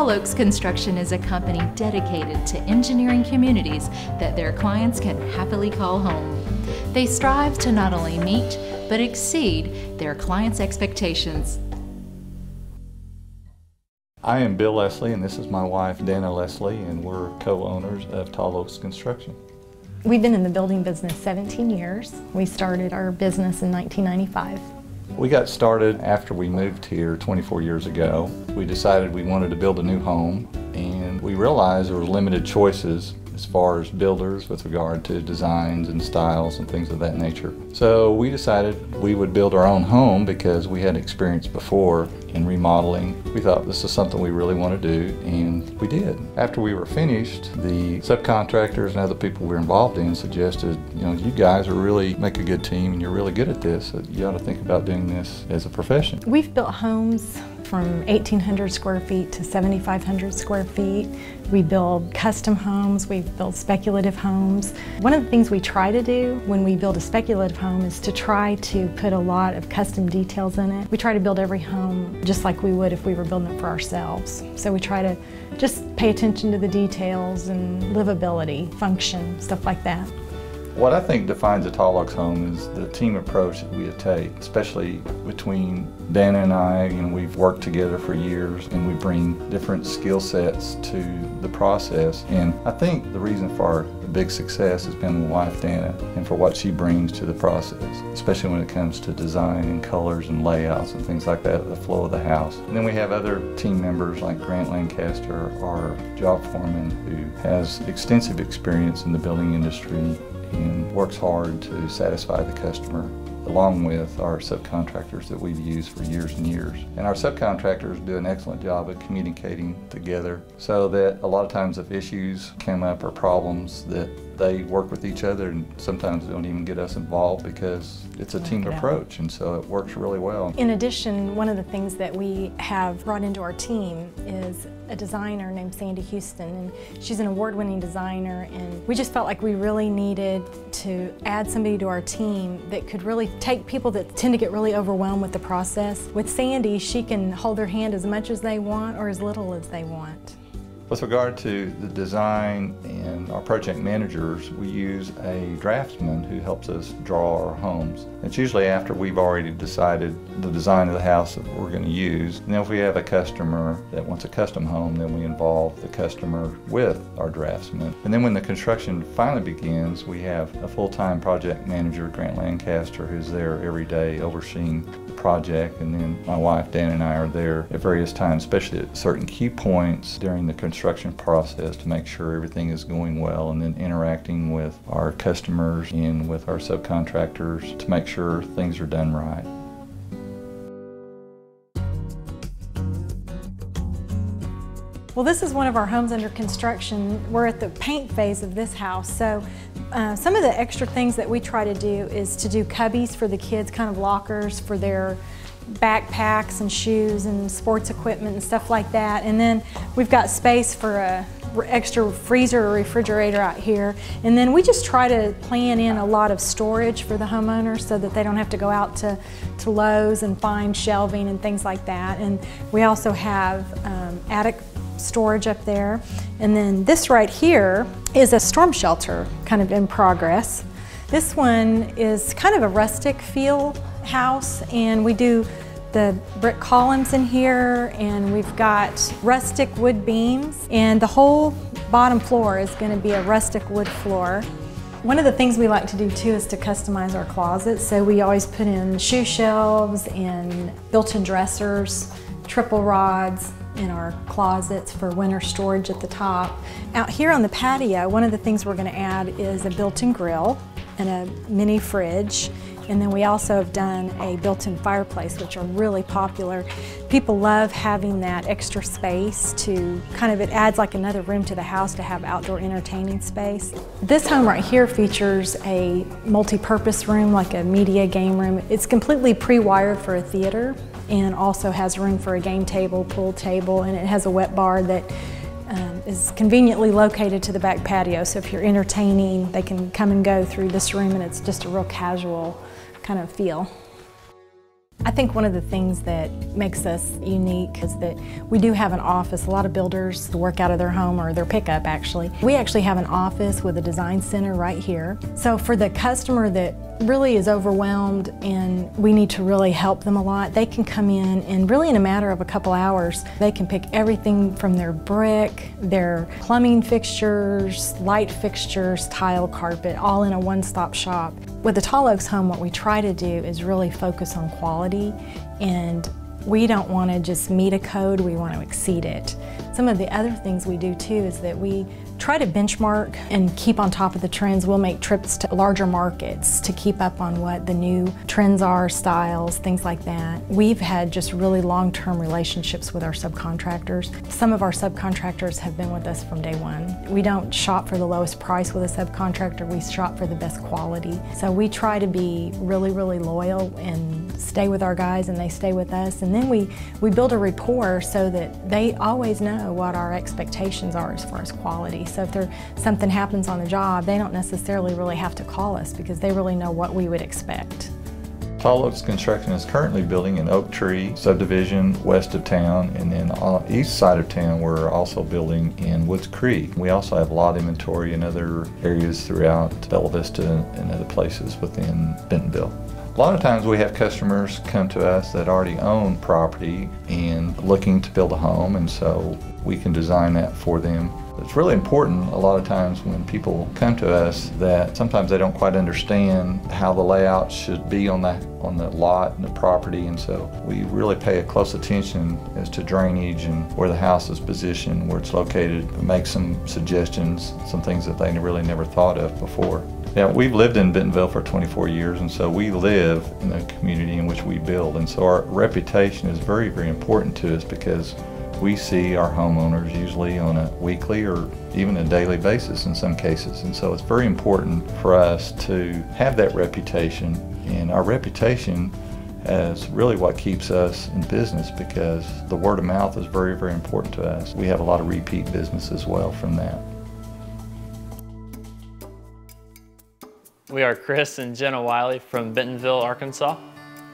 Tall Oaks Construction is a company dedicated to engineering communities that their clients can happily call home. They strive to not only meet, but exceed their clients' expectations. I am Bill Leslie, and this is my wife, Dana Leslie, and we're co-owners of Tall Oaks Construction. We've been in the building business 17 years. We started our business in 1995. We got started after we moved here 24 years ago. We decided we wanted to build a new home, and we realized there were limited choices as far as builders with regard to designs and styles and things of that nature. So we decided we would build our own home because we had experience before in remodeling. We thought this is something we really want to do, and we did. After we were finished, the subcontractors and other people we were involved in suggested, you guys are really make a good team and you're really good at this, so you ought to think about doing this as a profession. We've built homes from 1,800 square feet to 7,500 square feet. We build custom homes, we've built speculative homes. One of the things we try to do when we build a speculative home is to try to put a lot of custom details in it. We try to build every home just like we would if we were building it for ourselves. So we try to just pay attention to the details and livability, function, stuff like that. What I think defines a Tall Oaks home is the team approach that we take, especially between Dana and I. We've worked together for years, and we bring different skill sets to the process. And I think the reason for our big success has been my wife Dana, and for what she brings to the process, especially when it comes to design and colors and layouts and things like that, the flow of the house. And then we have other team members like Grant Lancaster, our job foreman, who has extensive experience in the building industry and works hard to satisfy the customer, along with our subcontractors that we've used for years and years. And our subcontractors do an excellent job of communicating together, so that a lot of times if issues come up or problems, that they work with each other, and sometimes they don't even get us involved because it's a team approach, and so it works really well. In addition, one of the things that we have brought into our team is a designer named Sandy Houston, and she's an award-winning designer, and we just felt like we really needed to add somebody to our team that could really take people that tend to get really overwhelmed with the process. With Sandy, she can hold their hand as much as they want or as little as they want. With regard to the design and our project managers, we use a draftsman who helps us draw our homes. It's usually after we've already decided the design of the house that we're going to use. And then if we have a customer that wants a custom home, then we involve the customer with our draftsman. And then when the construction finally begins, we have a full-time project manager, Grant Lancaster, who's there every day overseeing the project. And then my wife, Dan, and I are there at various times, especially at certain key points during the construction process, to make sure everything is going well, and then interacting with our customers and with our subcontractors to make sure things are done right. Well, this is one of our homes under construction. We're at the paint phase of this house, so some of the extra things that we try to do is to do cubbies for the kids, kind of lockers for their backpacks and shoes and sports equipment and stuff like that. And then we've got space for a extra freezer or refrigerator out here. And then we just try to plan in a lot of storage for the homeowner so that they don't have to go out to Lowe's and find shelving and things like that. And we also have attic storage up there. And then this right here is a storm shelter kind of in progress. This one is kind of a rustic feel house, and we do the brick columns in here, and we've got rustic wood beams, and the whole bottom floor is going to be a rustic wood floor. One of the things we like to do too is to customize our closets, so we always put in shoe shelves and built-in dressers, triple rods in our closets for winter storage at the top. Out here on the patio, one of the things we're going to add is a built-in grill and a mini fridge. And then we also have done a built-in fireplace, which are really popular. People love having that extra space to it adds like another room to the house to have outdoor entertaining space. This home right here features a multi-purpose room, like a media game room. It's completely pre-wired for a theater, and also has room for a game table, pool table, and it has a wet bar that is conveniently located to the back patio. So if you're entertaining, they can come and go through this room, and it's just a real casual kind of feel. I think one of the things that makes us unique is that we do have an office. A lot of builders work out of their home or their pickup actually. We actually have an office with a design center right here. So for the customer that really is overwhelmed and we need to really help them a lot, they can come in and really in a matter of a couple hours, they can pick everything from their brick, their plumbing fixtures, light fixtures, tile, carpet, all in a one-stop shop. With the Tall Oaks home, what we try to do is really focus on quality, and we don't want to just meet a code, we want to exceed it. Some of the other things we do too is that we try to benchmark and keep on top of the trends. We'll make trips to larger markets to keep up on what the new trends are, styles, things like that. We've had just really long-term relationships with our subcontractors. Some of our subcontractors have been with us from day one. We don't shop for the lowest price with a subcontractor, we shop for the best quality. So we try to be really, really loyal and stay with our guys and they stay with us. And then we build a rapport so that they always know what our expectations are as far as quality. So if something happens on a job, they don't necessarily really have to call us because they really know what we would expect. Tall Oaks Construction is currently building an Oak Tree subdivision west of town, and then on the east side of town we're also building in Woods Creek. We also have lot inventory in other areas throughout Bella Vista and other places within Bentonville. A lot of times we have customers come to us that already own property and looking to build a home, and so we can design that for them. It's really important a lot of times when people come to us that sometimes they don't quite understand how the layout should be on the lot and the property, and so we really pay a close attention as to drainage and where the house is positioned, where it's located, make some suggestions, some things that they really never thought of before. Yeah, we've lived in Bentonville for 24 years, and so we live in the community in which we build, and so our reputation is very, very important to us because we see our homeowners usually on a weekly or even a daily basis in some cases, and so it's very important for us to have that reputation, and our reputation is really what keeps us in business because the word of mouth is very, very important to us. We have a lot of repeat business as well from that. We are Chris and Jenna Wiley from Bentonville, Arkansas.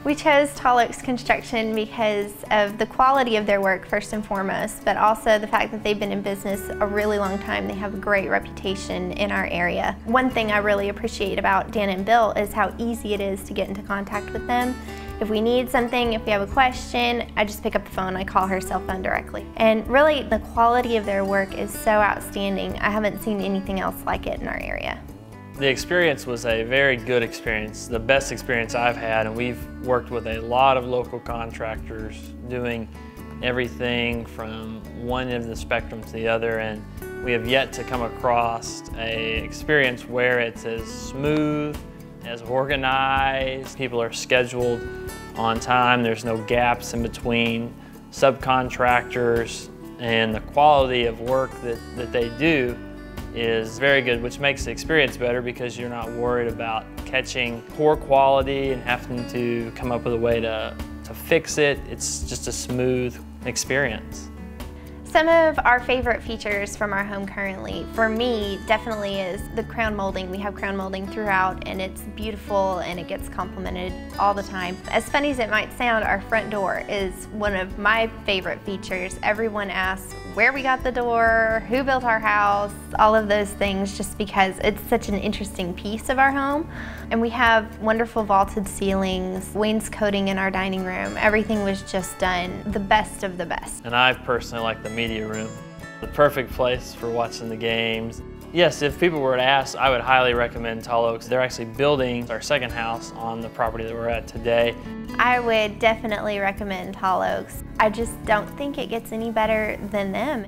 We chose Tall Oaks Construction because of the quality of their work first and foremost, but also the fact that they've been in business a really long time. They have a great reputation in our area. One thing I really appreciate about Dan and Bill is how easy it is to get into contact with them. If we need something, if we have a question, I just pick up the phone, I call her cell phone directly. And really, the quality of their work is so outstanding. I haven't seen anything else like it in our area. The experience was a very good experience, the best experience I've had, and we've worked with a lot of local contractors doing everything from one end of the spectrum to the other, and we have yet to come across an experience where it's as smooth, as organized, people are scheduled on time, there's no gaps in between subcontractors, and the quality of work that they do is very good, which makes the experience better because you're not worried about catching poor quality and having to come up with a way to fix it. It's just a smooth experience. Some of our favorite features from our home currently, for me, definitely is the crown molding. We have crown molding throughout and it's beautiful and it gets complimented all the time. As funny as it might sound, our front door is one of my favorite features. Everyone asks where we got the door, who built our house, all of those things, just because it's such an interesting piece of our home. And we have wonderful vaulted ceilings, wainscoting in our dining room. Everything was just done the best of the best. And I personally like the media room. The perfect place for watching the games. Yes, if people were to ask, I would highly recommend Tall Oaks. They're actually building our second house on the property that we're at today. I would definitely recommend Tall Oaks. I just don't think it gets any better than them.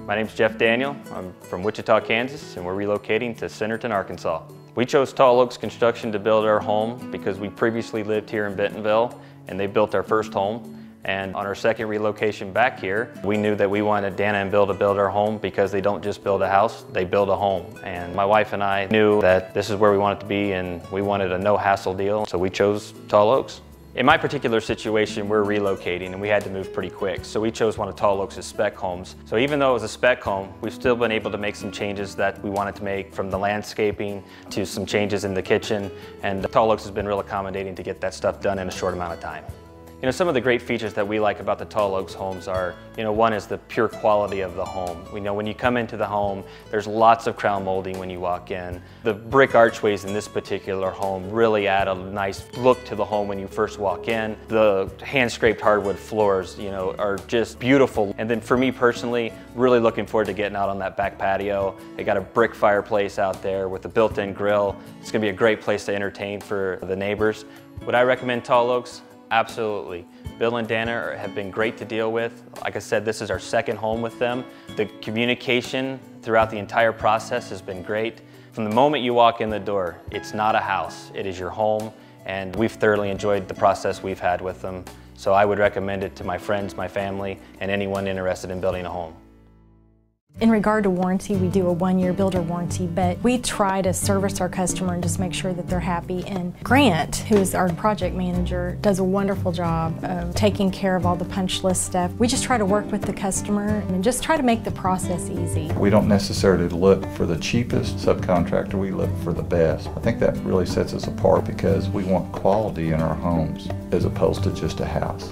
My name's Jeff Daniel. I'm from Wichita, Kansas, and we're relocating to Centerton, Arkansas. We chose Tall Oaks Construction to build our home because we previously lived here in Bentonville, and they built our first home. And on our second relocation back here, we knew that we wanted Dana and Bill to build our home because they don't just build a house, they build a home. And my wife and I knew that this is where we wanted to be and we wanted a no-hassle deal, so we chose Tall Oaks. In my particular situation, we're relocating and we had to move pretty quick, so we chose one of Tall Oaks' spec homes. So even though it was a spec home, we've still been able to make some changes that we wanted to make, from the landscaping to some changes in the kitchen, and Tall Oaks has been real accommodating to get that stuff done in a short amount of time. You know, some of the great features that we like about the Tall Oaks homes are, one is the pure quality of the home. We know when you come into the home, there's lots of crown molding when you walk in. The brick archways in this particular home really add a nice look to the home when you first walk in. The hand-scraped hardwood floors, are just beautiful. And then for me personally, really looking forward to getting out on that back patio. They got a brick fireplace out there with a built-in grill. It's gonna be a great place to entertain for the neighbors. Would I recommend Tall Oaks? Absolutely. Bill and Dana have been great to deal with. Like I said, this is our second home with them. The communication throughout the entire process has been great. From the moment you walk in the door, it's not a house, it is your home, and we've thoroughly enjoyed the process we've had with them. So I would recommend it to my friends, my family, and anyone interested in building a home. In regard to warranty, we do a 1-year builder warranty, but we try to service our customer and just make sure that they're happy. And Grant, who is our project manager, does a wonderful job of taking care of all the punch list stuff. We just try to work with the customer and just try to make the process easy. We don't necessarily look for the cheapest subcontractor, we look for the best. I think that really sets us apart because we want quality in our homes as opposed to just a house.